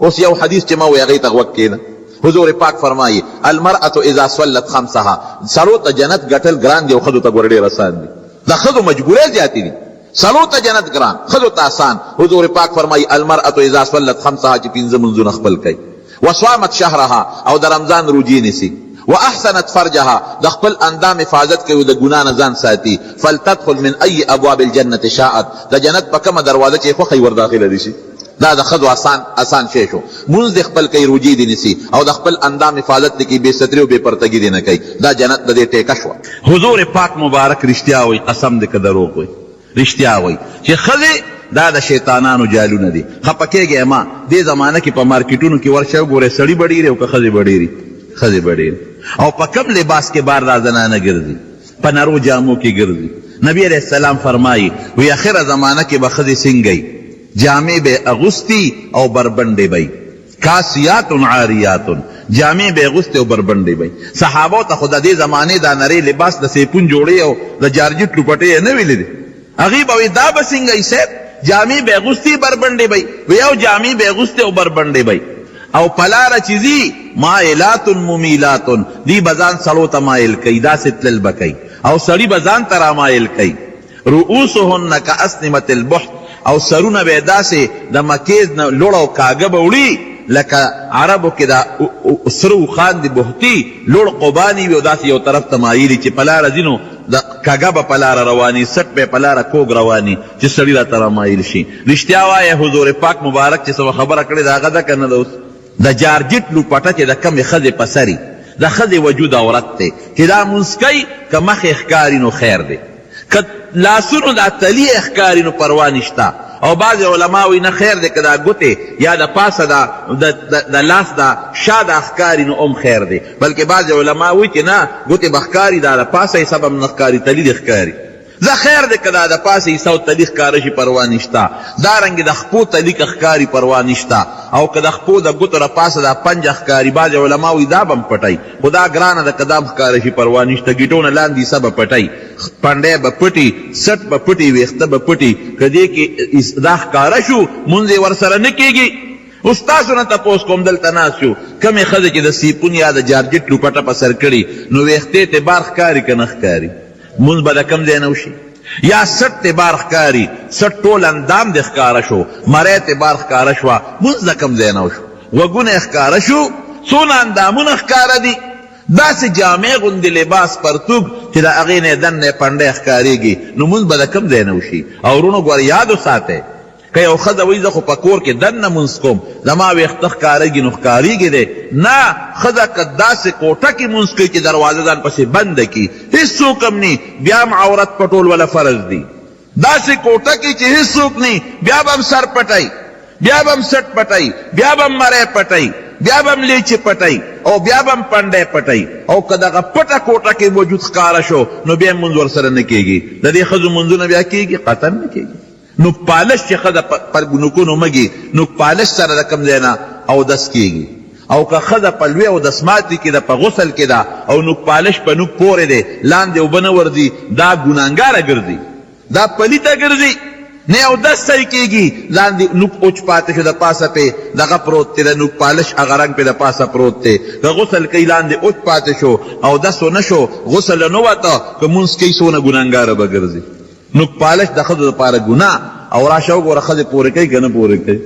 اوس یو حدیث چې ما وی هغې ته غوږ کېده. حضور پاک فرمایي المرأة اذا صلت خمسها، سړو ته جنت ګټل ګران دي او ښځو ته ګوره ډېر اسان دي. د ښځو مجبورۍ زیاتې دي، سړو ته جنت ګران، ښځو ته آسان. حضور پاک فرمایي المرأة اذا صلت خمسها، چې پنځه منځونه خپل کوي، وصامت شهرها، او د رمضان روجې نیسي، واحسنت فرجها، د خپل اندام حفاظت کوي، د ګناه نه ځان ساتي، فلتدخل من ای ابواب الجنة شاءت، د جنت په کومه دروازه چې خوښه ور داخله دي شي. دا د ښځو آسان شی شو. مونځ د خپل کوي، روجې دې نیسي، او د خپل اندام حفاظت دې کوي، بې ستري او بې پرتګي دې نه کوي. دا جنت د دې ټیکه شوه. حضور پاک مبارک رښتیا وایي، قسم دې که دروغ وایي. رښتیا وایي چې ښځې دا د شیطانانو جالونه دي. خفه کېږئ ما، دې زمانه کې په مارکیټونو کې ورشه وګورئ، سړي به ډېرې او که ښځې به ډېرې، ښځې به ډېرې. او په کم لباس کې بار دا زنانه ګرځي؟ په نرو جامو کې ګرځي. نبی علیہ السلام فرمایي وی اخره زمانه کې به ښځې څنګه جامې به اغوستي او بربنډې به کاسیات عاریات، جامې به اغوستي او بربنډې به. صحابو ته خو د دې زمانې دا نری لباس د سیپون جوړې او د جارجټ لوپټې یې نه ویلې دي. هغې به وایي دا به څنګه یي صاحب، جامې به اغوستي بربنډې به وی، او جامې به اغوستي او بربنډې به. او پلاره چې ځي مائلات ممیلات، دی بزان سړو ته مایل کوي، داسې تلل به کوي، او سړي بزان ته رامایل کوي. رؤوسهن کاسنمة البحت، او سرونه به داسې د مکیز نه لوړ او کاږه به وړي لکه عربو کې دا سره اوښان دي بهتي لوړ قباني وي، او داسې یو طرف ته مایلي چې په لاره ځي نو د کاږه به په لاره رواني، سټ به په لاره کوږ رواني چې سړي راته رامایل شي. رښتیا وایه حضور پاک مبارک چې څه خبره کړې ده هغه ده که نه ده؟ اوس د جارجټ لوپټه چې د کمې ښځې په سري، د ښځې وجود عورت دی، چې دا مونځ کوي که مخې ښکاري نو خیر دی، که لاسونو دا تلی ښکاري نو پروا نشته. او بعض علما وایي نه خیر دی که دا ګوتې یا د پاسه د لاس دا شا دا ښکاري نو هم خیر دی. بلکې بعض علما وایي چې نه ګوتې به ښکاري، دا د پاسه حساب هم نه ښکاري، تلی دې ښکاري. زه خیر دی که دا د پاسه حصه او تلی ښکاره شي پروا نشته. دارنګې د خپو تلی که ښکاري پروا نشته، او که د خپو د ګوتو د پاسه دا پنجه ښکاري، بعض علما وایي دا به هم پټی، خو دا ګرانه ده که دا هم ښکاره شي پروا نشته. ګیټونه لاندې حصه به پټی، پنډی به پټي، سټ به پټي، ویښته به پټي، که دې کې دا ښکاره شو مونځ یې ورسره نه کېږي. اوس تاسو نه تپوس کوم دلته ناست یو، کمې ښځې چې د سیپون یا د جارجټ لوپټه په سر کړي نو ویښتې ته بار ښکاري که نه ښکاري؟ مونځ به د کم ځای نه وشي. یا سټ ته بار ښکاري، سټ ټول اندام دې ښکاره شو، مرۍ ته بار ښکاره شوه، مونځ د کم ځای نه وشو. غوږونه یې ښکاره شو، څونه اندامونه ښکاره دي، داسې جامې غوندې لباس پرتوګ چې د هغې نه یې دننه پنډی ښکارېږي، نو مونځ به د کم ځای نه وشي. او وروڼو ګوره یاد وساتئ، که یو ښځه وایي زه خو په کور کې دننه مونځ کوم، زما ویښته ښکارېږي نو ښکارېږي دی. نه، ښځه که داسې کوټه کې مونځ کوي چې دروازه ځان پسې بنده کړي، هېڅوک هم نه، بیا هم عورت پټول وله فرض دی. داسې کوټه کې چې هېڅوک نه، بیا به هم سر پټی، بیا به هم سټ پټی، بیا به هم مری پټی، بیا به هم لیچې پټی، او بیا به هم پنډی پټی. او که دغه پټه کوټه کې وجود ښکاره شو نو بیا هم مونځ ورسره نه کېږي. د دې ښځو مونځونه بیا کېږي؟ قطعا نه کېږي. نوک پالش چې ښځه پر نوکونو مږي، نوک پالش سره د کم ځای نه اودس کېږي. او که ښځه په لوی اودس ماتي کې ده، په غسل کې ده، او نوک پالش په نوک پورې دی، لاندې اوبه نه ورځي، دا ګناهګاره ګرځي، دا پلیته ګرځي. نه اودس صحیح کېږي، لاندې نوک اوچ پاتې شو، د پاسه پې دغه پروت دی، د نوک پالش هغه رنګ پې د پاسه پروت دی. که غسل کوي لاندې اوچ پاتې شو، اودس ونه شو، غسل نه وته، که مونځ کوي څونه ګناهګاره به ګرځي. نوک پالش د ښځو دپاره ګناه. او راشه وګوره ښځې پورې کوي که نه پورې کوي؟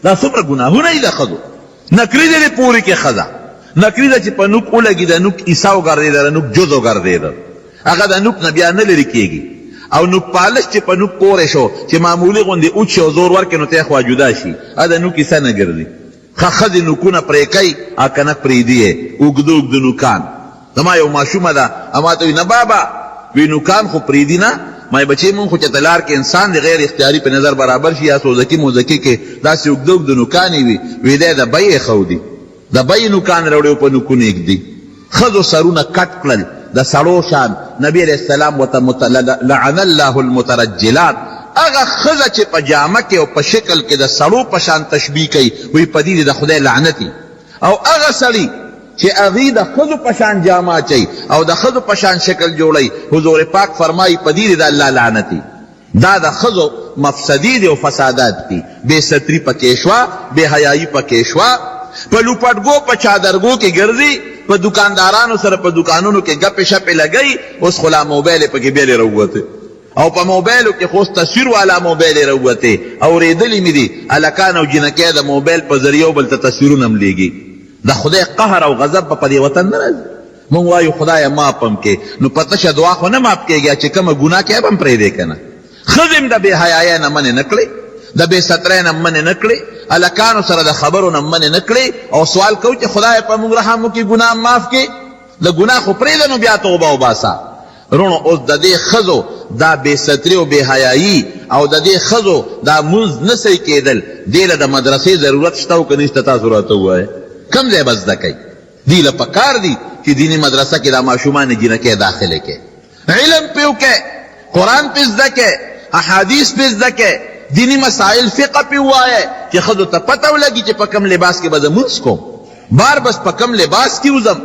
دا څومره ګناهونه دي د ښځو. نکري دی دې پورې کې ښځه، نکري ده چې په نوک ولګي، د نوک عیسه وګرځېده، د نوک جز وګرځېده، هغه د نوک نه بیا نه لرې کېږي. او نوک پالش چې په نوک پورې شو چې معمولي غوندې اوچ شي او زور ورکړي نو ته خوا جدا شي، د نوک عیسه نه ګرځي. ښځې نوکونه پرې کوي، که نه پرېږدي یې اوږده اوږده نوکان. زما یو ماشومه ده، اما ته وي نه بابا، وی نوکان خو پرېږدي نه، مای بچې مونږ خو چې تلار کې انسان د غیر اختیاري په نظر برابر شي، یا سوزکي موزکي کې داسې اوږده اوږده نوکانې وي، وی دی د بیې ښودي، د بیې نوکان راوړي او په نوکونو یږدي. ښځو سرونه کټ کړل د سړو شان. نبی علیہ السلام ورته لعن الله المترجلات، هغه ښځه چې په جامه کې او په شکل کې د سړو په شان تشبیه کوي، وی په دې د خدای لعنتي. او هغه سړي چې هغې د ښځو په شان جامه اچوي او د ښځو په شان شکل جوړوي، حضور پاک فرمایي په دې د الله لعنتي. دا د ښځو مفسدی دی او فسادات دی. بے ستری پکې شوه، بے حیایي پکې شوه، په لوپټګو په چادرګو کې ګرځي، په دکاندارانو سره په دکانونو کې ګپې شپې لګئی. اوس خو لا موبایل یې پکې بیلې راووتې، او په موبایلو کې خو تصویر والا موبایل یې راووتې. اورېدلي مې دي هلکان او جنکۍ د موبایل په ذریعه بل ته تصویرونه هم لیږي. د خدای قهر او غضب به په دې وطن نه راځي. مونږ وایو خدایه معاف هم کې، نو په تشه دعا خو نه معاف کېږي چې کومه ګناه کې به هم پرېږدې که نه. ښځې هم د بې حیایۍ نه منې نه کړې، د بې سترۍ نه منې نه کړې، هلکانو سره د خبرو نه منې نه کړې، او سوال کوو چې خدای په موږ رحم وکړي، ګناه معاف کړي. د ګناه خو پرېږده نو بیا توبه وباسه. رونو اوس د دې ښځو دا بې ستري او بې حیایي او د دې ښځو دا مونځ نه صحیح کېدل، دې له د مدرسې ضرورت شته او که نشته؟ تاسو راته ووایئ کوم ځای به زده کوي؟ دې له پکار دي چې دیني مدرسه کې دا ماشومان جنکۍ داخله کې، علم پې وکړئ، قرآن پې زده کړئ، احادیث پې زده کړئ، دینی مسائل فقه پې ووایئ چې ښځو ته پته ولګي چې په کوم لباس کې به زه مونځ کوم، بار بس په کوم لباس کې وځم.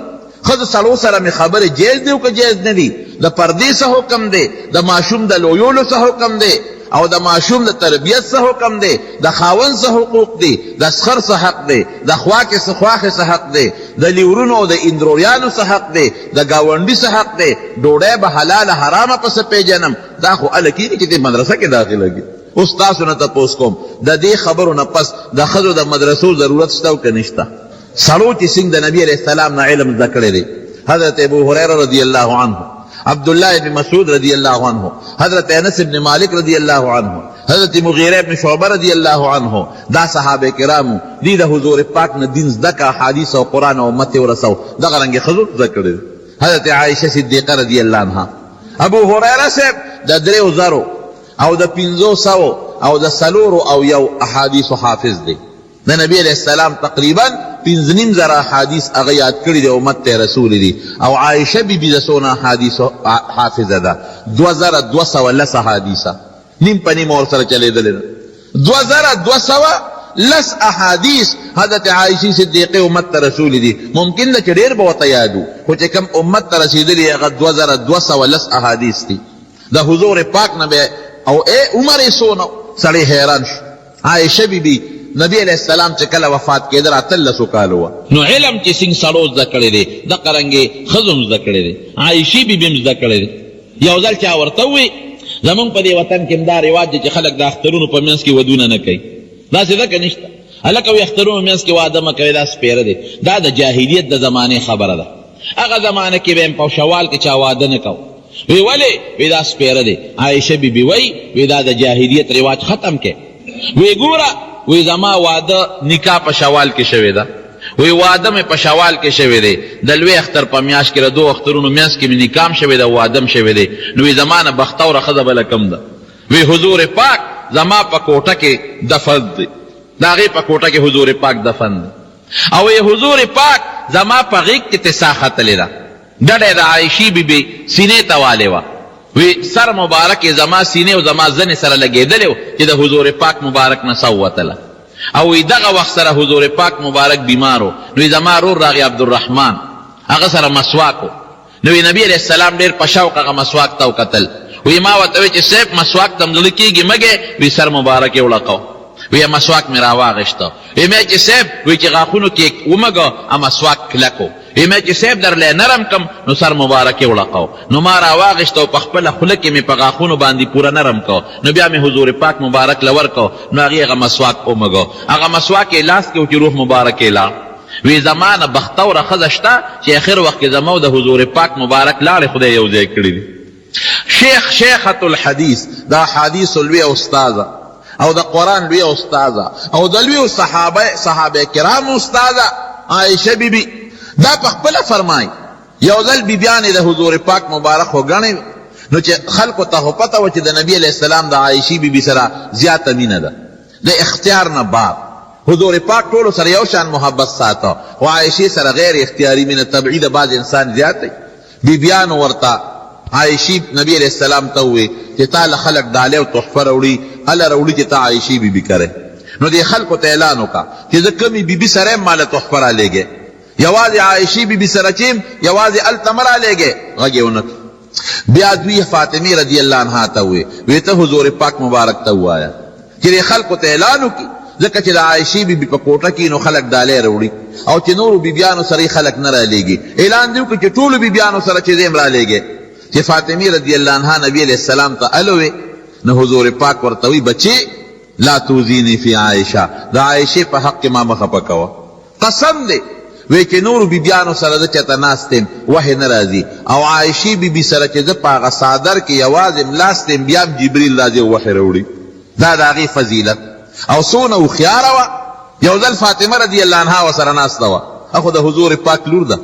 ښځو سړو سره مې خبرې جایز دي او که جایز نه دي؟ د پردې څه حکم دی؟ د ماشوم د لویولو څه حکم دی؟ او د ماشوم د تربیت څه حکم دی؟ د خاوند څه حقوق دي؟ د سخر څه حق دی؟ د خواکې څه خواښې څه حق دی؟ د لیورونو او د اندروریانو څه حق دی؟ د ګاونډي څه حق دی؟ ډوډۍ به حلاله حرامه پسې پیژنم؟ دا خو هله کېږي چې دې مدرسه کې داخله کړي. اوس تاسو نه تپوس کوم د دې خبرو نه پس د ښځو د مدرسو ضرورت شته او که نشته؟ سړو چې څنګه د نبي علیه السلام نه علم زده کړی دی، حضرت ابو هریره رضی الله عنه، عبدالله بن مسعود رضی الله عنه، حضرت انس بن مالک رضی الله عنه، حضرت مغیره بن شعبه رضی الله عنه، دا صحابه کرامو دی د حضور پاک نه دین زده که، حدیث او قرآن او امت ورسو. دغه رنګې ښځو زده کړی. حضرت عایشه صدیقه رضی الله عنها، ابو هریره صاحب د 3000 او د 500 او د 401 احادیثو حافظ دی. د نبی علیہ السلام تقریبا 5,500 احادیث هغه یاد کړي دي، امت ته رسول دي. او عایشه بیبي د څونه احادیثو حافظه ده؟ 2210 احادیثه، نیم په نیم ورسره چلېدلې ده. 2210 احادیث حضرت عایشه صدیقه امت ته رسول دي. ممکن ده چې ډېر به ورته یادو، خو چې کوم امت ته رسېدلي هغه 2210 احادیث دي د حضور پاک نه. به او عمر یې څونه سړی حیران شو. عایشه بیبي نبی علیہ السلام چې کله وفات کېدل 13 کاله وه. نو علم چې څنګه سړو زده کړی دی، دغه رنګې ښځو هم زده کړی دی، عایشې بیبي هم زده کړی دی. یو ځل چا ورته ووایي زمونږ په دې وطن کې هم دا رواج دی چې خلک د اخترونو په منځ کې ودونه نه کوي. داسې ده که نشته؟ هلکه وایي اخترونو منځ کې واده مه کوئ، دا سپېره دی. دا د جاهلیت د زمانې خبره ده. هغه زمانه کې به هم په شوال کې چا واده نه کو. وی ولې؟ وی دا سپېره دی. عایشه بیبي وایي دا د جاهلیت رواج ختم کې. وی ګوره، وی زما واده نکاح په شوال کې شوی ده، وی واده مې په شوال کې شوی دی، د لوی اختر په میاشت کې د 2 اخترونو منځ کې مې نکاح هم شوی ده، واده هم شوی دی. نو وی زما نه بختوره ښځه بله کم ده. وی حضور پاک زما په کوټه کې دفن دی، د هغې په کوټه کې حضور پاک دفن دی. او وی حضور پاک زما په غېږ کې تسا ختلې ده، ډډه د عایشې بیبي سینې ته والې وه. وی سر مبارک زما سینې او زما زنې سره لګېدلی و چې د حضور پاک مبارک نه سو وتله. او وی دغه وخت سره حضور پاک مبارک بیمار و. نو زما رور راغی عبدالرحمن، هغه سره مسواک و. نو نبی علیہ السلام ډېر په شوق هغه مسواک ته وکتل. وی ما ورته وی چې صاحب مسواک ته م زړه کېږي مګې؟ وی سر مبارک یې وړقو. وی مسواک مې راواغېسته. وی مې چې صاحب وی چې غاښونو کې ومږه مسواک کلک و. وی مې چې صاحب درلی نرم کم نو سر مبارک یې وړقو. نو ما راواغېسته او په خپله خوله کې مې په غاښونو باندې پوره نرم کو. نو بیا مې حضور پاک مبارک له ورکو. نو هغې هغه مسواک ومږو. هغه مسواک یې لاس کې و چې روح مبارک یې لاړ. وی زما نه بختوره ښځه شته چې اخر وخت کې زما د حضور پاک مبارک لاړې خدای یو ځای کړي دي. شیخة الحدیث، دا حدیث لوی استاذه او د قرآن لوی استاذه او د لوی صحابه کرام استاذه عایشه بیبي دا په خپله فرمایي. یو ځل بیبیانې د حضور پاک مبارک خو ګڼې، نو چې خلکو ته خو پته وه چې د نبي علیه السلام د عایشې بیبي سره زیاته مینه ده، د اختیار نه بعد حضور پاک ټولو سره یو شان محبت ساته، خو عایشې سره غیر اختیاري مینه طبعي د بعض انسان زیات دی. بیبیانو ورته عایشې نبی علیہ السلام ته ووی چې تا له خلک ډالۍ او تحفه راوړي، هله راوړي چې تا عایشې بیبي کرې. نو دې خلکو ته اعلان وکړه چې زه کمې بیبي سره یم ماله تحفه رالیږې، یوازې عایشې بیبي سره چې یم یوازې هلته مه رالیږې. غږ یې ونه کړ. بیا دوی فاطمه رضی اللہ عنہ ته وی ته حضور پاک مبارک ته وایا چې خلکو ته اعلان وکړي ځکه چې د عائشې بیبي په کوټه کې نو خلک ډالۍ راوړي او چې نورو بیبیانو سره خلک نه رالیږي اعلان دی وکړي چې ټولو بیبیانو سره چې دیم رالیږي چې فاطمه رضی اللہ عنہ نبی علیہ السلام ته الوی نو حضور پاک ورته وی بچي لا توزینی فی عائشہ د عائشې په حق کې ما مخه پکوه قسم دی وی چې نورو بیبیانو سره زه چېرته ناست یم وحی نه راځي او عائشې بیبي سره چې زه په هغه څادر کې یوازې ملاست یم بیا هم جبریل راځي او وحی راوړي دا د هغې فضیلت او څونه هوښیاره وه یو ځل فاطمه رضی اللہ عنها ورسره ناسته وه اخو د حضور پاک لور ده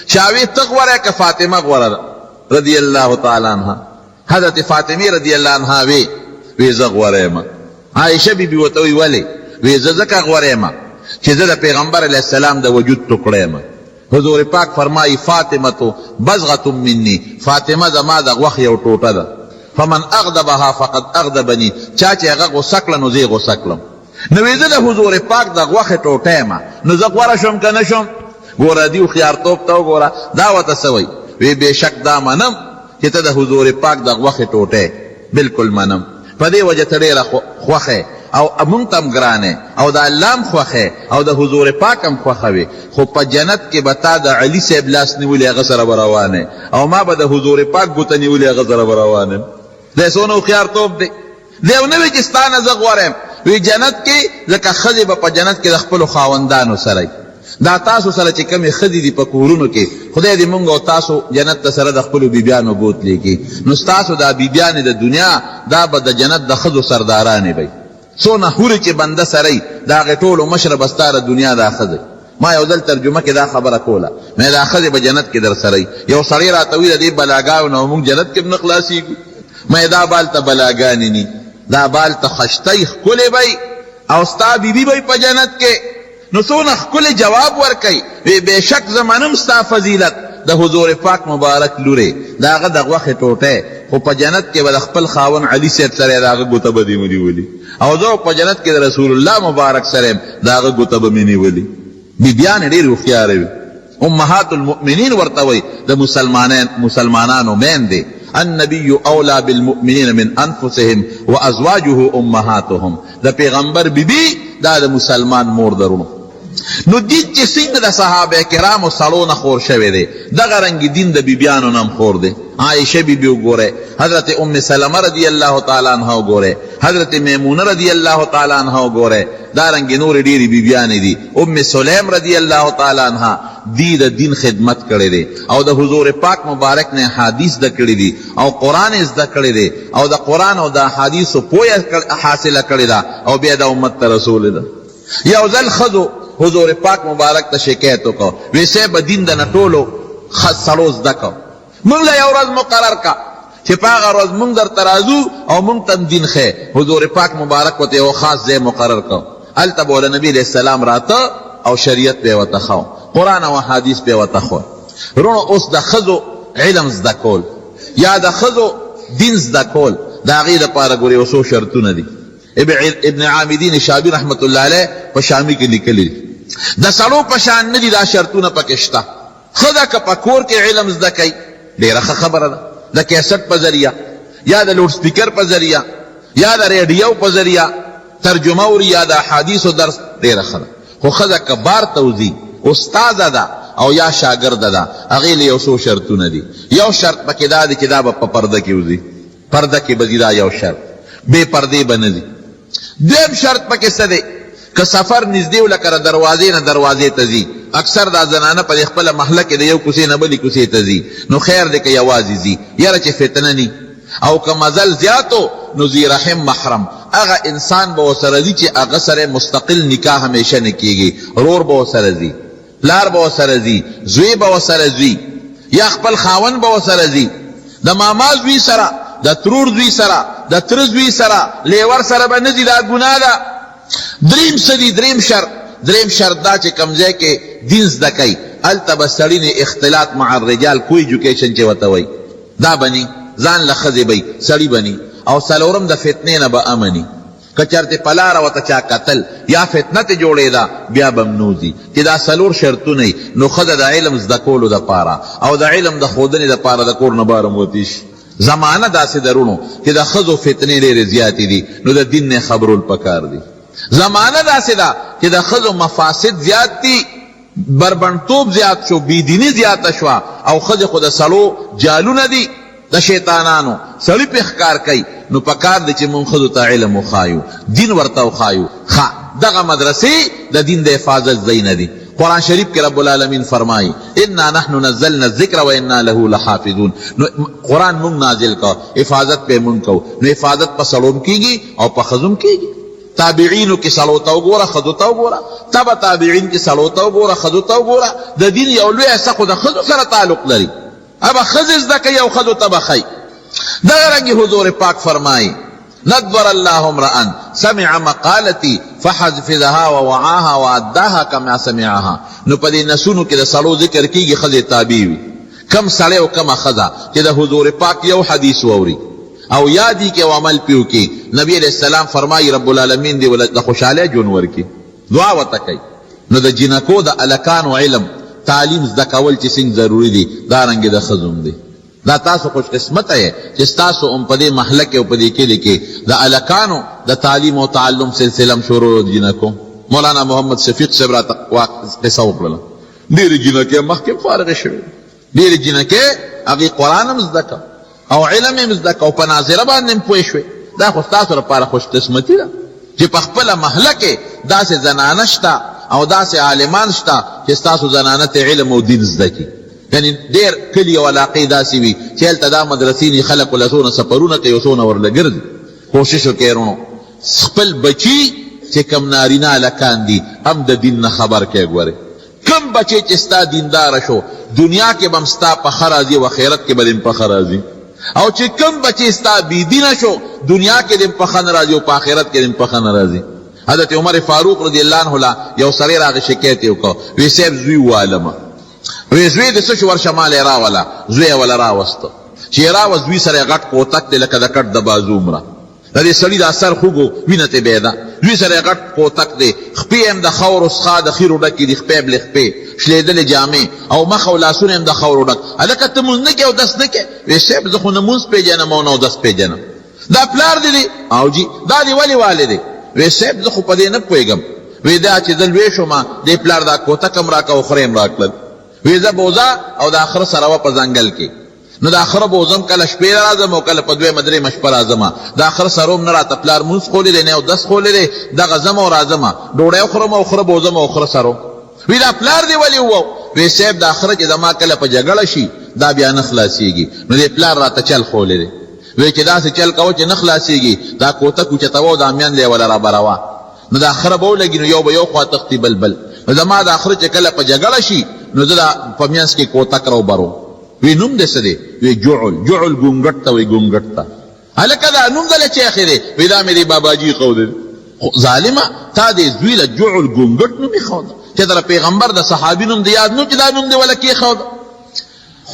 چاوی ته غوره که فاطمه غوره ده رضی اللہ تعالی عنها حضرت فاطمه رضی اللہ عنها وی زه غوره یم عائشه بیبي ورته وی ولې وی زه ځکه غوره یم چې زه د پیغمبر علیه السلام د وجود ټکړه یم حضور پاک فرمایي فاطمه بزغه مني فاطمه زما د غوښې یو ټوټه ده فمن اغضبها فقد اغضبني چا چې هغه غوسه کړه نو زه یې غوسه کړم نو وی زه د حضور پاک د غوښې ټوټه یم نو زه غوره شم که نه شم ګوره دي هوښیارتوب ته وګوره دا ورته څه وی وی بېشک دا منم چې ته د حضور پاک د غوښې ټوټه بلکل منم په دې وجه ته ډېره خوښه او مونږ ته هم ګرانې او د الله هم خوښې او د حضور پاک هم خوښه وي خو په جنت کې به تا د علي صاحب لاس نیولې هغه سره به روانې او ما به د حضور پاک ګوته نیولې هغه سره به روانې دی څونه هوښیارتوب دی دی او نه وي چې ستا نه زه غوره یم وی جنت کې ځکه ښځې به په جنت کې د خپلو خاوندانو سره دا تاسو سره چې کمې ښځې دي په کورونو کې خدای دې مونږ او تاسو جنت ته سره د خپلو بیبیانو بوتلی کړي نو ستاسو دا بیبیانې د دنیا دا به د جنت د ښځو سردارانې وی څونه حورې چې بنده سره یي د هغې ټولو مشره به ستا د دنیا دا ښځه ما یو ځل ترجمه کې دا خبره کوله مې دا ښځې به جنت کې در سره یي یو سړی راته وي د دې بلاګانو نه مونږ جنت کې هم نه خلاصېږو مې دا بال ته بلاګانې ني دا بال ته خشتۍ ښکلې به او ستا بیبي به په جنت کې نو څونه ښکلی جواب ورکوي وی بېشک زه منم ستا فضیلت د حضور پاک مبارک لورې د هغه د غوښې ټوټی خو په جنت کې به د خپل خاون علي صاحب سره د هغه ګوته به دې ونیولي او زه په جنت کې د رسول الله مبارک سره یم د هغه ګوته به مې نیولي بیبیانې ډېرې هوښیارې وي امهات المؤمنین ورته وایي د مسلمانانو میندې النبي اولى بالمؤمنين من انفسهم وازواجه امهاتهم د پیغمبر بیبي دا د مسلمان مور درونو نو دین چې څنګه د صحابه کرامو سړو نه خور شوی دی دغه رنګ دین د بیبیانو نه هم خور دی عائشه بیبي وګوره حضرت ام سلمه رضی الله تعالی عنها وګوره حضرت میمونه رضی الله تعالی عنها وګوره دا رنګ نور ډیری بیبیانې دي ام سلیم رضی الله تعالی عنها دی د دین خدمت کړی دی او د حضور پاک مبارک نه حدیث د کړی دی او قرآن زده کړی دی او د قرآن او د حدیثو پوهه حاصله کړی ده او بیا د امت ته رسول ده یو ځل ښځو حضور پاک مبارک ته شکایت وکړو وی صاحب دین د نه ټولو سړو زده کو مونږ له یو ورځ مقرر کا چې په هغه ورځ مونږ درته راځو او مونږ ته دین ښیې حضور پاک مبارک ورته یو خاص ځای مقرر کو هلته به نبی علیه السلام راته او شریعت به یې ورته ښو قرآن او حدیث به یې ورته ښو رونو اوس د ښځو علم زده کول یا د ښځو دین زده کول د هغې دپاره ګورې یو څو شرطونه دي ابن عامدین شابی رحمت الله علیه په شامی کې لیکلی دي د سړو په شان نه دي دا شرطونه پکې شته ښځه که په کور کې علم زده کوي ډېره ښه خبره ده د کیسټ په ذریعه یا د لوډ سپیکر په ذریعه یا د ریډیو په ذریعه ترجمه وري یا د احادیثو درس ډېره ښه ده خو ښځه که بار ته وځي استاده ده او یا شاګرده ده هغې له یو څو شرطونه دي یو شرط پکې دا دی چې دا به په پرده کې وځي پرده کې به ځي دا یو شرط بې پردې به نه ځي دویم شرط پکې څه دی که سفر نږدې و لکه دروازې نه دروازې ته ځي اکثر دا زنانه په خپله محله کې د یو کوڅې نه بلې کوڅې ته ځي نو خیر دی که یوازې ځي یاره چې فتنه ني او که مزل زیاتو نو ذی رحم محرم هغه انسان به ورسره ځي چې هغه سره مستقل نکاح همیشه نه کېږي رور به ورسره ځي پلار به ورسره ځي زوی به ورسره ځي یا خپل خاوند به ورسره ځي د ماما زوی سره د ترور زوی سره د تره زوی سره لیور سره به نه ځي دا ګناه ده دریم څه دي دریم شرط دا چې کوم ځای کې دین زده کوي هلته به سړي نه اختلاط مع الرجال کو ایجوکیشن چې ورته وایي دا بني ځان له ښځې به سړي بني او څلورم د فتنې نه به امني که چرته پلاره ورته چا قتل یا فتنه ته جوړېده بیا به م نوځي چې دا څلور شرطونه یي نو ښځه د علم زده کولو دپاره او د علم د ښودنې دپاره د کور نه بهر وتې شي. زمانه داسې درونو چې د ښځو فتنې ډېرې زیاتې دي نو د دین نه خبرول پکار دي. زمانه داسې ده چې د ښځو مفاسد زیات دي، بربنډتوب زیات شو، بیدیني زیاته شوه او ښځې خو د سړو جالونه دي د شیطانانو، سړي پې ښکار کوي. نو پکار دی چې مونږ ښځو ته علم وښایو، دین ورته وښایو. دغه مدرسې د دین د حفاظت ځای نه دي. قرآن شریف کې رب العالمین فرمایي انا نحن نزلنا الذکر و انا له لحافظون. نو قرآن مونږ نازل کو، حفاظت پې مونږ کو. نو حفاظت په سړوم کېږي او په ښځوم کېږي. تابعینو کې سړو ته وګوره، ښځو ته وګوره. تبه تابعین کې سړو ته وګوره، ښځو ته وګوره. د دین یو لوی حصه خو د ښځو سره تعلق لري. ابا ښځې زده کوي او ښځو ته به ښایي. دغه رنګې حضور پاک فرمایي ندبر الله امرأ سمع مقالتي فحفظها ووعاها واداها كما سمعها. نو په دې نسونو کې د سړو ذکر کېږي، ښځې تابع وي. کم سړی او کمه ښځه چې د حضور پاک یو حدیث واوري او یادی کې او عمل پیو کې. نبی علیہ السلام فرمایي رب العالمین دی ولې د خوشحالی ژوند ورکړي، دعا ورته کوي. نو د جنکو د الکانو علم تعلیم زده کول چې څنګه ضروري دي دارنګې د ښځو دی. دا تاسو خوش قسمته یې چې ستاسو هم په دې محله کې او په دې کلي کې د الکانو د تعلیم او تعلم سلسله شروع د جنکو. مولانا محمد شفیق صاحب راته قصه وکړله، ډېرې جنکې مخکې فارغې شوې، ډېرې جنکې هغې قرآن هم زده کړه او علم هم زده کړه او په ناظره باندې هم پوه شوې. دا خو ستاسو لپاره خوش قسمتي ده چې په خپله محله کې داسې زنانه شته او داسې عالمان شته چې ستاسو زنانه ته علم او دین زده کړي. یعنی ډېر کلي او علاقې داسې وي چې هلته دا مدرسې نه خلک له څونه سفرونه کوي او څونه ورله ګرځي. کوشش وکړئ وروڼو خپل بچي چې کوم نارینه هلکان دي هم د دین نه خبر کړئ. ګورئ کوم بچی چې ستا دینداره شو دنیا کې به هم ستا په ښه راځي او آخرت کې به دې په ښه راځي، او چې کوم بچی ستا بېدینه شو دنیا کې دې په ښه نه راځي او په آخرت کې دې په ښه نه راځي. حضرت عمر فاروق رضی الله عنه له یو سړی راغی شکایت یې وکړ، وی صاحب زوی وعلمه، وی زوی د څه شو ورشه مال یې راوله، زوی یې وله راوسته. چې یې راوست زوی سره یې غټ کوتک دی لکه د کټ د بازو عمره، د دې سړي دا سر خوږو وینه ترې بېده، زوی سره یې غټ کوتک دی، خپې هم د خاورو څخه د خیرو ډکې دي، خپې بلې خپې شلېدلې جامې او مخ او لاسونه هم د خاورو ډک. هلکه ته مونځ نه کوې او دس نه کوې؟ وی صاحب زه خو نه مونځ پېژنم او نه اودس پېژنم. دا پلار دې دی؟ او جي دا دې ولې والې دی؟ وی صاحب زه خو په دې نه پوهېږم. وی دا چې زه لوی شوم دې پلار دا کوتک هم راکړه او خره هم راکړل. وی زه بوزه او د خره سره وه په ځنګل کې، نو د خره به وزم کله شپې راځم او کله په دویمه درېیمه شپه راځم. د خره سره هم نه راته پلار مونځ خولی دی نه اودس خولی دی، دغه ځم او راځم ډوډۍ خورم او خره به وزم او خره سره. وی دا پلار دی ولې ووو؟ وی صاحب دا خره چې زما کله په جګړه شي دا بیا نه خلاصېږي، نو دې پلار راته چل خولی دی. وی چې داسې چل کوه چې نه خلاصېږي، دا کوتک اوچتوه او دا میان دی وله رابروه، نو دا خره به ولګي نو یو به یو خوا تښتي بل. نو زما دا خره چې کله په جګړه شي نو زه دا په منځ کې کوتک راوبرو. وی نوم دې څه دی؟ وی جعل ګونګټ ته وی ګونګټ ته. هلکه دا نوم دله چې اخې دی؟ وی دا مې د باباجي ښود دی. ظالمه تا دې زوی له جعل ګونګټ نوم ایښوده چې در پیغمبر د صحابي نوم د یاد نو چې دا نوم دې وله کېښوده.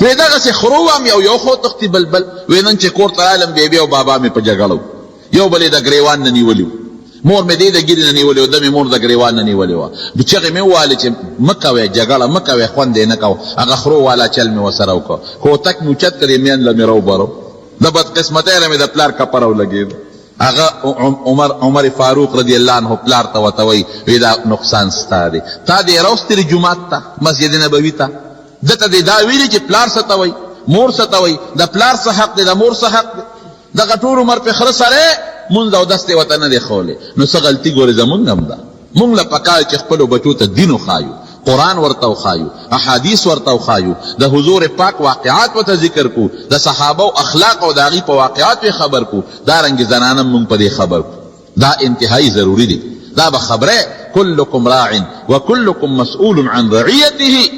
وی دغسې خرو وم یو خو تښتي بل. وی نن چې کور ته رالم بېبي او بابا مې په جګړه و، یو بل یې د ګریوان نه نیولي و، مور مې دې د ګیرې نه نیولې و، ده مې مور د ګریوان نه نیولې وه. چغې مې ووهلې چې مه کوئ جګړه مه کوئ، خوند یې نه کو. هغه خرو والا چل مې ورسره وکړ، کوتک مې اوچت کړې میان له مې راوبرو، د بدقسمتۍ نه مې د پلار کپه راولګېد. هغه عمر فاروق رضی الله عنه پلار ته ورته وایي وی دا نقصان ستا دی، تا دې راوستلې جومات ته مسجد نبوي ته، ده ته دې دا ویلي چې پلار څه ته وایي مور څه ته وایي، د پلار څه حق دی د مور څه حق دی. دغه ټول عمر پې خره سره مونځ او دستې ورته نه دی ښولی. نو څه غلطي ګورې زمونږ هم ده. مونږ له پکار چې خپلو بچو ته دین وښایو، قرآن ورته وښایو، احادیث ورته وښایو، د حضور پاک واقعات ورته ذکر کو، د صحابه او اخلاق او د هغې په واقعاتو خبر کو، دارنګې زنانه مونږ په دې خبر کو. دا انتهایی ضروري دی. دا به خبره کلکم راع وکلکم مسئول عن رعیته.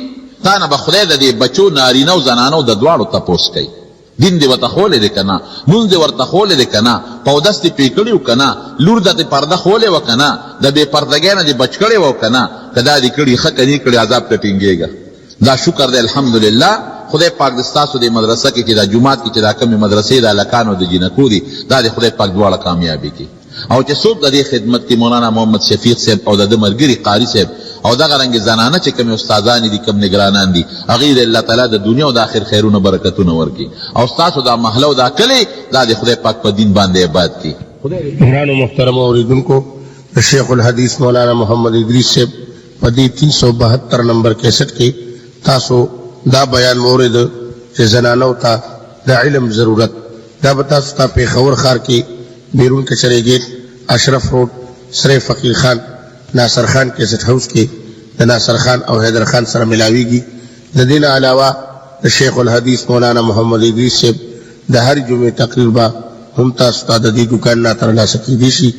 تا نه به خدای د دې بچو نارینه او زنانو د دواړو تپوس کوي. دین دې ورته خولی دی که نه، مونځ دې ورته خولی دی که نه، پودس دې پرې کړي و که نه، لور دې پرده خولی وه که نه، د بې پردګۍ نه دې بچ کړی وه که نه، که دا دې کړي ښه که نه کړي عذاب ته ټینګېږه. دا شکر دی الحمدلله. خدای پاک د ستاسو د مدرسه کې چې دا جومات کې چې دا کمې مدرسې د هلکانو د جنکو دي دا د خدای پاک دواړه کامیابي کړي. او چې څوک د دې خدمت کې مولانا محمد شفیق صاحب او د ملګری قاری صاحب او دغه رنګ زنانه چې کوم استادان دي کوم نگرانان دي هغه د الله تعالی د دنیا او د آخرت خیرونه برکتونه ورکړي او تاسو دا محله او دا کلی دا د خدای پاک په دین باندې آباد کړي. گرانو محترم اوریدونکو شیخ الحدیث مولانا محمد ادریس صاحب په دې 372 نمبر کیسټ کې تاسو دا بیان مورد چې زنانو ته د علم ضرورت دا به تاسو ته پېښور ښار کې بیرون کچرې گیټ اشرف روډ سره فقیر خان ناصر خان کیسټ هاوس کې د ناصر خان او حیدر خان سره ملاویږي. د دین علاوه د شیخ الحدیث مولانا محمد ادریس صاحب د هر جمعې تقریر به هم تاسو ته د دې دکان نه ترلاسه کېدی شي.